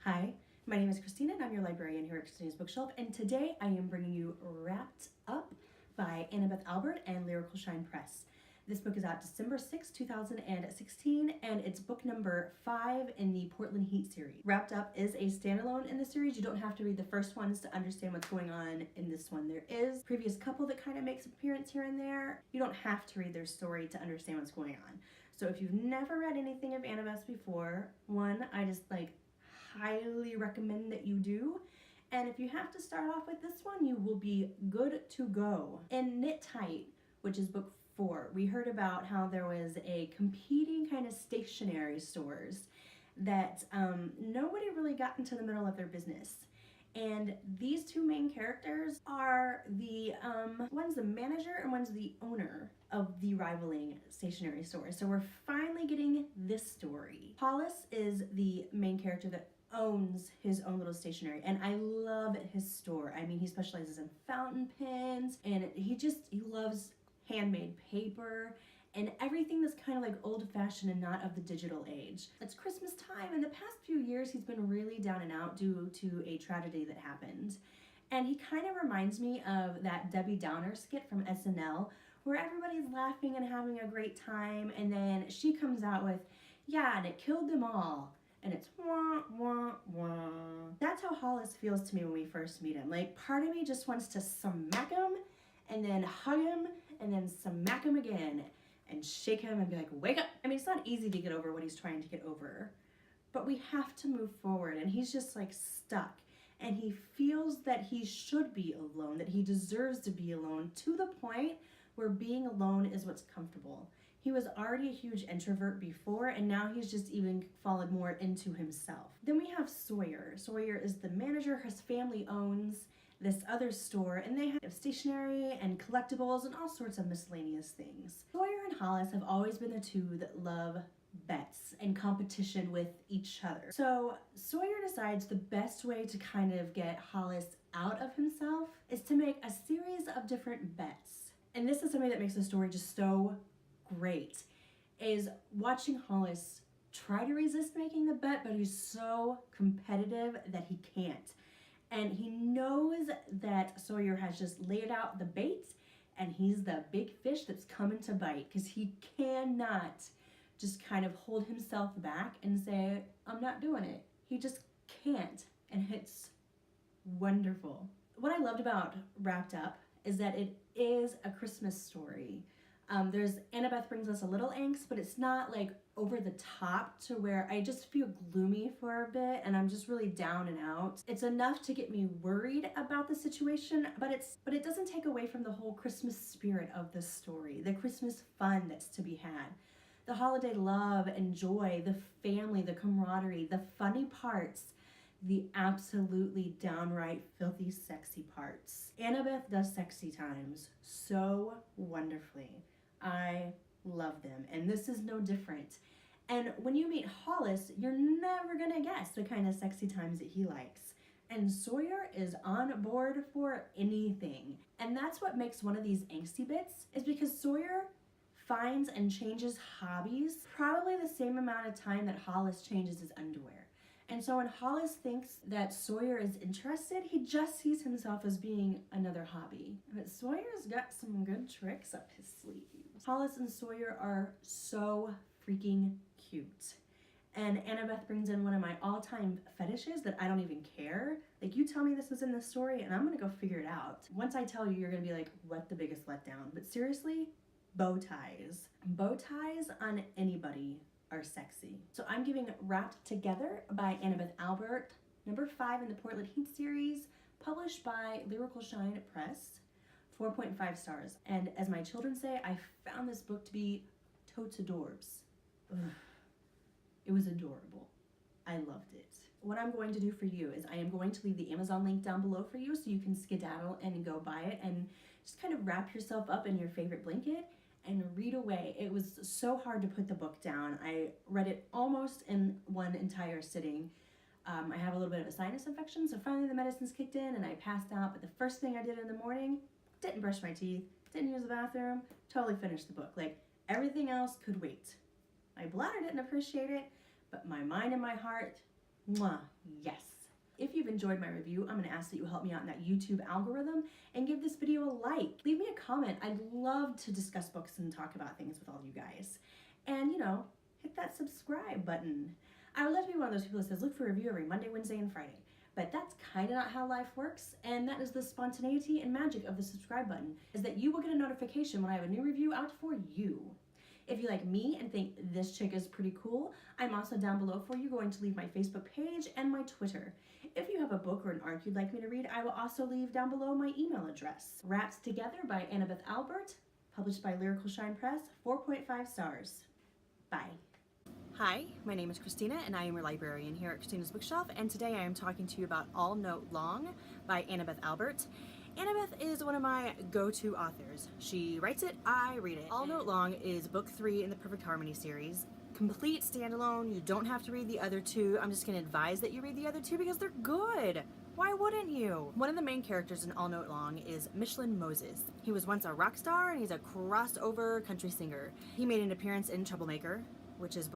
Hi, my name is Christina and I'm your librarian here at Christina's Bookshelf, and today I am bringing you Wrapped Up by Annabeth Albert and Lyrical Shine Press. This book is out December 6, 2016, and it's book number 5 in the Portland Heat series. Wrapped Up is a standalone in the series. You don't have to read the first ones to understand what's going on in this one. There is a previous couple that kind of makes an appearance here and there. You don't have to read their story to understand what's going on. So if you've never read anything of Annabeth's before, one, I just highly recommend that you do. And if you have to start off with this one, you will be good to go. In Knit Tight, which is book 4, we heard about how there was a competing kind of stationery stores that nobody really got into the middle of their business. And these two main characters are one's the manager and one's the owner of the rivaling stationery store. So we're finally getting this story. Hollis is the main character that owns his own little stationery, and I love his store. I mean, he specializes in fountain pens, and he loves handmade paper and everything that's kind of like old-fashioned and not of the digital age. It's Christmas time, and the past few years he's been really down and out due to a tragedy that happened. And he kind of reminds me of that Debbie Downer skit from SNL where everybody's laughing and having a great time, and then she comes out with, yeah, and it killed them all. And it's wah, wah, wah. That's how Hollis feels to me when we first meet him. Like, part of me just wants to smack him and then hug him and then smack him again and shake him and be like, wake up. I mean, it's not easy to get over what he's trying to get over, but we have to move forward, and he's just like stuck. And he feels that he should be alone, that he deserves to be alone, to the point where being alone is what's comfortable. He was already a huge introvert before, and now he's just even fallen more into himself. Then we have Sawyer. Sawyer is the manager. His family owns this other store, and they have stationery and collectibles and all sorts of miscellaneous things. Sawyer and Hollis have always been the two that love bets and competition with each other. So Sawyer decides the best way to kind of get Hollis out of himself is to make a series of different bets. And this is something that makes the story just so great, is watching Hollis try to resist making the bet, but he's so competitive that he can't. And he knows that Sawyer has just laid out the bait, and he's the big fish that's coming to bite, because he cannot just kind of hold himself back and say, I'm not doing it. He just can't, and it's wonderful. What I loved about Wrapped Up is that it is a Christmas story. Annabeth brings us a little angst, but it's not like over the top to where I just feel gloomy for a bit and I'm just really down and out. It's enough to get me worried about the situation, but it doesn't take away from the whole Christmas spirit of the story, the Christmas fun that's to be had. The holiday love and joy, the family, the camaraderie, the funny parts, the absolutely downright filthy sexy parts. Annabeth does sexy times so wonderfully. I love them, and this is no different. And when you meet Hollis, you're never gonna guess the kind of sexy times that he likes. And Sawyer is on board for anything. And that's what makes one of these angsty bits, is because Sawyer finds and changes hobbies probably the same amount of time that Hollis changes his underwear. And so when Hollis thinks that Sawyer is interested, he just sees himself as being another hobby. But Sawyer's got some good tricks up his sleeves. Hollis and Sawyer are so freaking cute. And Annabeth brings in one of my all-time fetishes that I don't even care. Like, you tell me this is in the story and I'm gonna go figure it out. Once I tell you, you're gonna be like, what the biggest letdown? But seriously, bow ties. Bow ties on anybody are sexy. So I'm giving Wrapped Together by Annabeth Albert, number 5 in the Portland Heat series, published by Lyrical Shine Press, 4.5 stars. And as my children say, I found this book to be totes adorbs. Ugh. It was adorable. I loved it. What I'm going to do for you is I am going to leave the Amazon link down below for you so you can skedaddle and go buy it and just kind of wrap yourself up in your favorite blanket and read away. It was so hard to put the book down. I read it almost in one entire sitting. I have a little bit of a sinus infection, so finally the medicines kicked in and I passed out, but the first thing I did in the morning, didn't brush my teeth, didn't use the bathroom, totally finished the book. Like, everything else could wait. My bladder didn't appreciate it, but my mind and my heart Mwah, yes. If you've enjoyed my review, I'm going to ask that you help me out in that YouTube algorithm and give this video a like. Leave me a comment. I'd love to discuss books and talk about things with all of you guys. And, hit that subscribe button. I would love to be one of those people that says, look for a review every Monday, Wednesday, and Friday. But that's kind of not how life works, and that is the spontaneity and magic of the subscribe button, is that you will get a notification when I have a new review out for you. If you like me and think this chick is pretty cool, I'm also down below for you going to leave my Facebook page and my Twitter. If you have a book or an arc you'd like me to read, I will also leave down below my email address. Wrapped Together by Annabeth Albert, published by Lyrical Shine Press, 4.5 stars. Bye. Hi, my name is Christina and I am your librarian here at Christina's Bookshelf, and today I am talking to you about All Note Long by Annabeth Albert. Annabeth is one of my go-to authors. She writes it, I read it. All Note Long is book 3 in the Perfect Harmony series. Complete standalone, you don't have to read the other 2. I'm just going to advise that you read the other 2 because they're good. Why wouldn't you? One of the main characters in All Note Long is Michelin Moses. He was once a rock star and he's a crossover country singer. He made an appearance in Troublemaker, which is